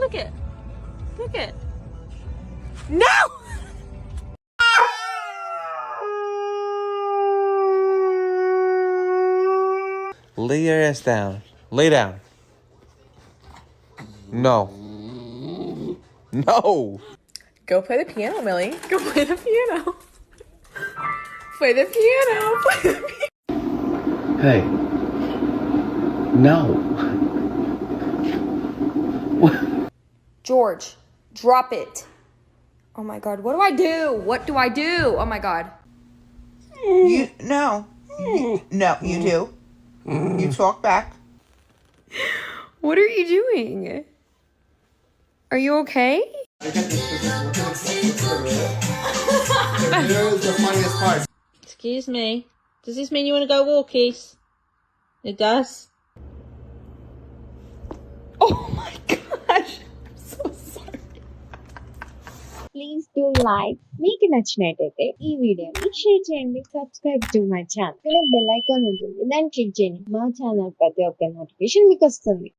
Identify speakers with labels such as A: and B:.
A: Look it. Look it. No!
B: Lay your ass down. Lay down. No. No.
A: Go play the piano, Millie. Go play the piano. Play the piano. Play the piano.
B: Hey. No.
A: George, drop it. Oh my God, what do I do? What do I do? Oh my God.
C: No, you do. You talk back.
A: What are you doing? Are you okay? Excuse me. Does this mean you want to go walkies? It does. Oh my gosh. I'm so sorry.
D: Please do like మీకు నచ్చినట్టయితే ఈ వీడియోని share చేయండి subscribe to my channel bell icon ఉంటుంది దాన్ని click చేయండి మా channel ప్రతి ఒక్క నోటిఫికేషన్ మీకు వస్తుంది